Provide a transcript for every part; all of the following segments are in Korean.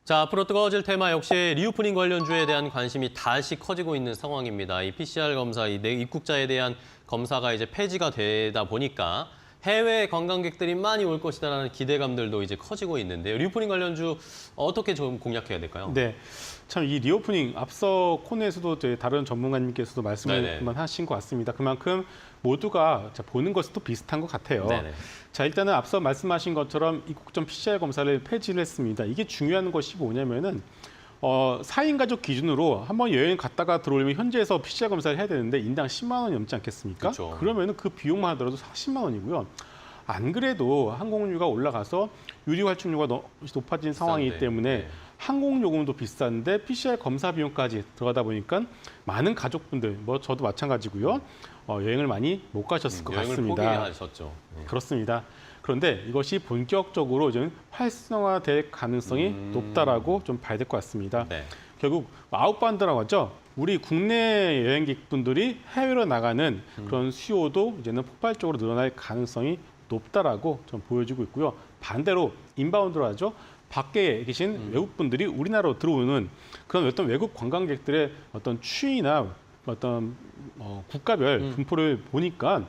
자, 앞으로 뜨거워질 테마 역시 리오프닝 관련주에 대한 관심이 다시 커지고 있는 상황입니다. 이 PCR 검사, 이 입국자에 대한 검사가 이제 폐지가 되다 보니까 해외 관광객들이 많이 올 것이다라는 기대감들도 이제 커지고 있는데요. 리오프닝 관련주 어떻게 좀 공략해야 될까요? 네, 참 이 리오프닝 앞서 코너에서도 다른 전문가님께서도 말씀을 하신 것 같습니다. 그만큼 모두가 보는 것도 비슷한 것 같아요. 네네. 자, 일단은 앞서 말씀하신 것처럼 입국전 PCR 검사를 폐지를 했습니다. 이게 중요한 것이 뭐냐면은 4인 가족 기준으로 한번 여행 갔다가 들어오려면 현지에서 PCR 검사를 해야 되는데 인당 10만 원이 넘지 않겠습니까? 그렇죠. 그러면은 그 비용만 하더라도 40만 원이고요. 안 그래도 항공료가 올라가서 유리 활충료가 높아진 상황이기 때문에 네. 항공요금도 비싼데 PCR 검사 비용까지 들어가다 보니까 많은 가족분들, 저도 마찬가지고요. 여행을 많이 못 가셨을 것 여행을 같습니다. 포기하셨죠. 네. 그렇습니다. 그런데 이것이 본격적으로 좀 활성화될 가능성이 높다라고 좀 봐야 될 것 같습니다. 네. 결국 아웃바운드라고 하죠. 우리 국내 여행객분들이 해외로 나가는 그런 수요도 이제는 폭발적으로 늘어날 가능성이 높다라고 좀 보여지고 있고요. 반대로 인바운드로 하죠. 밖에 계신 외국분들이 우리나라로 들어오는 그런 어떤 외국 관광객들의 어떤 추이나 어떤 국가별 분포를 보니까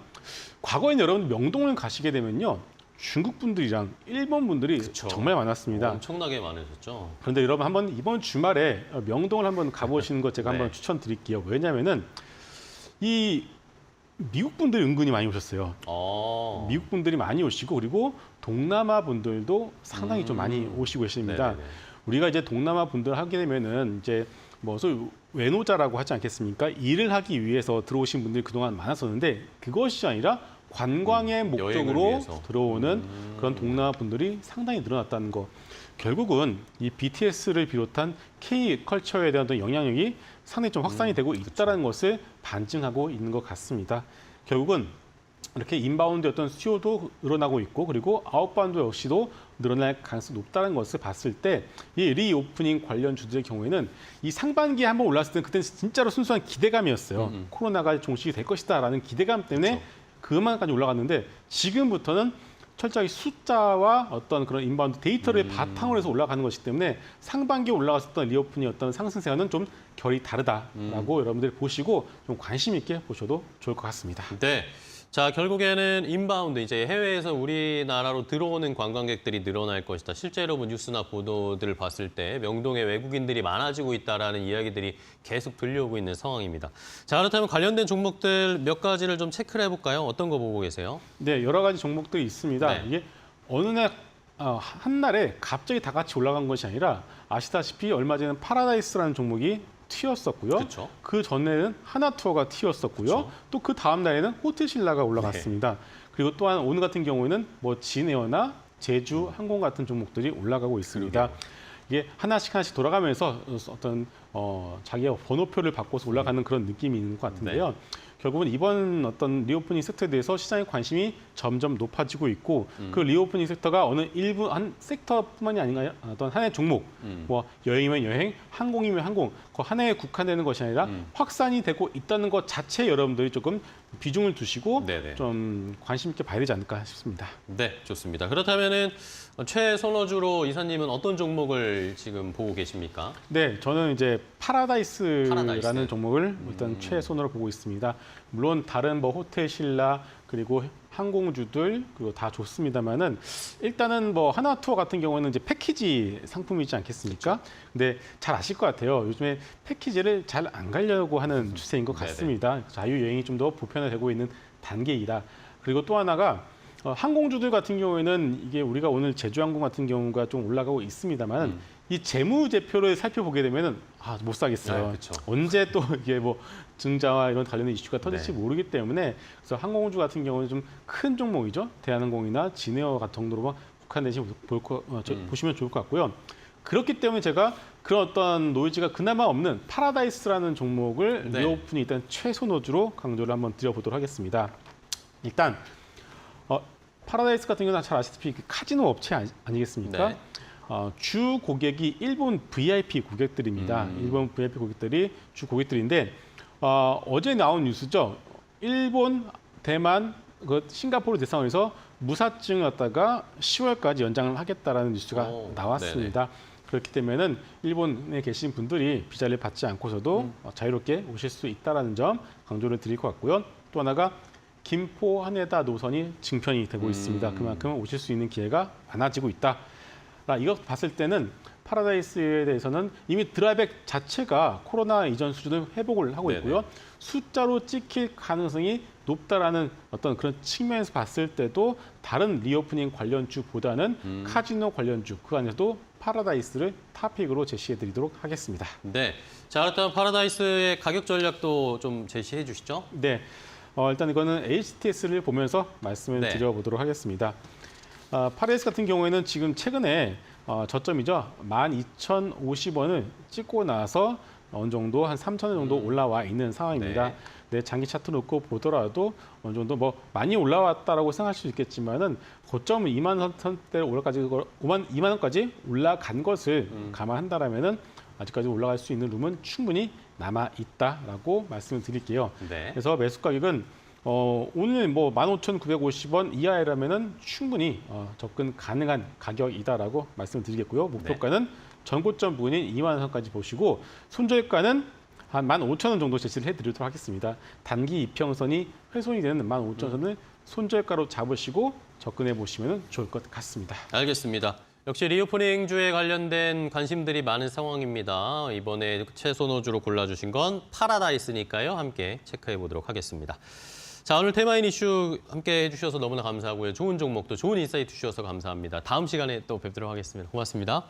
과거에는 여러분 명동을 가시게 되면요. 중국 분들이랑 일본 분들이 그쵸. 정말 많았습니다. 엄청나게 많으셨죠. 그런데 여러분 한번 이번 주말에 명동을 한번 가보시는 것 제가 네. 한번 추천드릴게요. 왜냐하면은 이 미국 분들이 은근히 많이 오셨어요. 미국 분들이 많이 오시고 그리고 동남아 분들도 상당히 좀 많이 오시고 계십니다. 네네네. 우리가 이제 동남아 분들 하게 되면은 이제 소위 외노자라고 하지 않겠습니까? 일을 하기 위해서 들어오신 분들이 그동안 많았었는데 그것이 아니라 관광의 목적으로 위해서. 들어오는 그런 동남아 분들이 상당히 늘어났다는 거. 결국은 이 BTS를 비롯한 K-컬처에 대한 어떤 영향력이 상당히 좀 확산이 되고 있다는 것을 반증하고 있는 것 같습니다. 결국은 이렇게 인바운드 어떤 수요도 늘어나고 있고 그리고 아웃바운드 역시도 늘어날 가능성이 높다는 것을 봤을 때 이 리오프닝 관련 주들의 경우에는 이 상반기에 한번 올랐을 때는 그때는 진짜로 순수한 기대감이었어요. 코로나가 종식이 될 것이다라는 기대감 때문에 그만까지 올라갔는데 지금부터는 철저히 숫자와 어떤 그런 인바운드 데이터를 바탕으로 해서 올라가는 것이기 때문에 상반기에 올라갔었던 리오프닝의 어떤 상승세와는 좀 결이 다르다라고 여러분들이 보시고 좀 관심 있게 보셔도 좋을 것 같습니다. 네. 자, 결국에는 인바운드, 이제 해외에서 우리나라로 들어오는 관광객들이 늘어날 것이다. 실제로 뉴스나 보도들을 봤을 때 명동에 외국인들이 많아지고 있다라는 이야기들이 계속 들려오고 있는 상황입니다. 자, 그렇다면 관련된 종목들 몇 가지를 좀 체크를 해볼까요? 어떤 거 보고 계세요? 네, 여러 가지 종목들이 있습니다. 네. 이게 어느 날 한날에 갑자기 다 같이 올라간 것이 아니라 아시다시피 얼마 전에 파라다이스라는 종목이 튀었었고요. 그쵸. 그 전에는 하나투어가 튀었었고요. 그쵸. 또 그 다음 날에는 호텔신라가 올라갔습니다. 그리고 또한 오늘 같은 경우에는 진에어나 제주 항공 같은 종목들이 올라가고 있습니다. 이게 하나씩 돌아가면서 어떤 자기의 번호표를 바꿔서 올라가는 그런 느낌이 있는 것 같은데요. 결국은 이번 어떤 리오프닝 섹터에 대해서 시장의 관심이 점점 높아지고 있고 그 리오프닝 섹터가 어느 일부 한 섹터뿐만이 아닌가 어떤 하나의 종목, 여행이면 여행, 항공이면 항공, 그 하나에 국한되는 것이 아니라 확산이 되고 있다는 것 자체에 여러분들이 조금 비중을 두시고 네네. 좀 관심 있게 봐야 되지 않을까 싶습니다. 네, 좋습니다. 그렇다면은 최선호주로 이사님은 어떤 종목을 지금 보고 계십니까? 네, 저는 이제 파라다이스라는 파라다이스. 종목을 일단 최선으로 보고 있습니다. 물론 다른 호텔신라 그리고 항공주들 그리고 다 좋습니다만은 일단은 하나투어 같은 경우는 이제 패키지 상품이지 않겠습니까? 근데 잘 아실 것 같아요. 요즘에 패키지를 잘 안 가려고 하는 추세인 것 같습니다. 자유 여행이 좀 더 보편화되고 있는 단계이다. 그리고 또 하나가 항공주들 같은 경우에는 이게 우리가 오늘 제주항공 같은 경우가 좀 올라가고 있습니다만 이 재무제표를 살펴보게 되면은 못 사겠어요. 그쵸. 언제 또 이게 증자와 이런 관련된 이슈가 터질지 모르기 때문에 그래서 항공주 같은 경우는 좀 큰 종목이죠. 대한항공이나 진에어 같은 정도로 국한되시 보시면 좋을 것 같고요. 그렇기 때문에 제가 그런 어떤 노이즈가 그나마 없는 파라다이스라는 종목을 리오프닝 일단 최선호주로 강조를 한번 드려보도록 하겠습니다. 일단 파라다이스 같은 경우는 잘 아시다시피 카지노 업체 아니겠습니까? 네. 주 고객이 일본 VIP 고객들입니다. 일본 VIP 고객들이 주 고객들인데 어제 나온 뉴스죠. 일본, 대만, 싱가포르 대상으로 해서 무사증을 갖다가 10월까지 연장을 하겠다라는 뉴스가 나왔습니다. 그렇기 때문에는 일본에 계신 분들이 비자를 받지 않고서도 자유롭게 오실 수 있다는 점 강조를 드릴 것 같고요. 또 하나가 김포 하네다 노선이 증편이 되고 있습니다. 그만큼 오실 수 있는 기회가 많아지고 있다. 이거 봤을 때는 파라다이스에 대해서는 이미 드라이백 자체가 코로나 이전 수준을 회복을 하고 있고요. 네네. 숫자로 찍힐 가능성이 높다라는 어떤 그런 측면에서 봤을 때도 다른 리오프닝 관련주보다는 카지노 관련주, 그 안에서도 파라다이스를 탑픽으로 제시해드리도록 하겠습니다. 네. 자, 그렇다면 파라다이스의 가격 전략도 좀 제시해 주시죠. 네, 일단 이거는 HTS를 보면서 말씀을 네. 드려보도록 하겠습니다. 파라다이스 같은 경우에는 지금 최근에 저점이죠. 12,050원을 찍고 나서 어느 정도 한 3,000원 정도 올라와 있는 상황입니다. 네. 네, 장기 차트 놓고 보더라도 어느 정도 뭐 많이 올라왔다라고 생각할 수 있겠지만은 고점은 2만 원대로 올라까지 2만 원까지 올라간 것을 감안한다라면은 아직까지 올라갈 수 있는 룸은 충분히 남아 있다라고 말씀을 드릴게요. 네. 그래서 매수 가격은 오늘 뭐 15,950원 이하라면은 충분히 접근 가능한 가격이다라고 말씀드리겠고요. 목표가는 전고점 부근인 2만 원까지 보시고 손절가는 한 15,000원 정도 제시를 해드리도록 하겠습니다. 단기 이평선이 훼손이 되는 15,000원을 손절가로 잡으시고 접근해 보시면 좋을 것 같습니다. 알겠습니다. 역시 리오프닝주에 관련된 관심들이 많은 상황입니다. 이번에 최선호주로 골라주신 건 파라다이스니까요. 함께 체크해 보도록 하겠습니다. 자, 오늘 테마인 이슈 함께 해주셔서 너무나 감사하고요. 좋은 종목도 좋은 인사이트 주셔서 감사합니다. 다음 시간에 또 뵙도록 하겠습니다. 고맙습니다.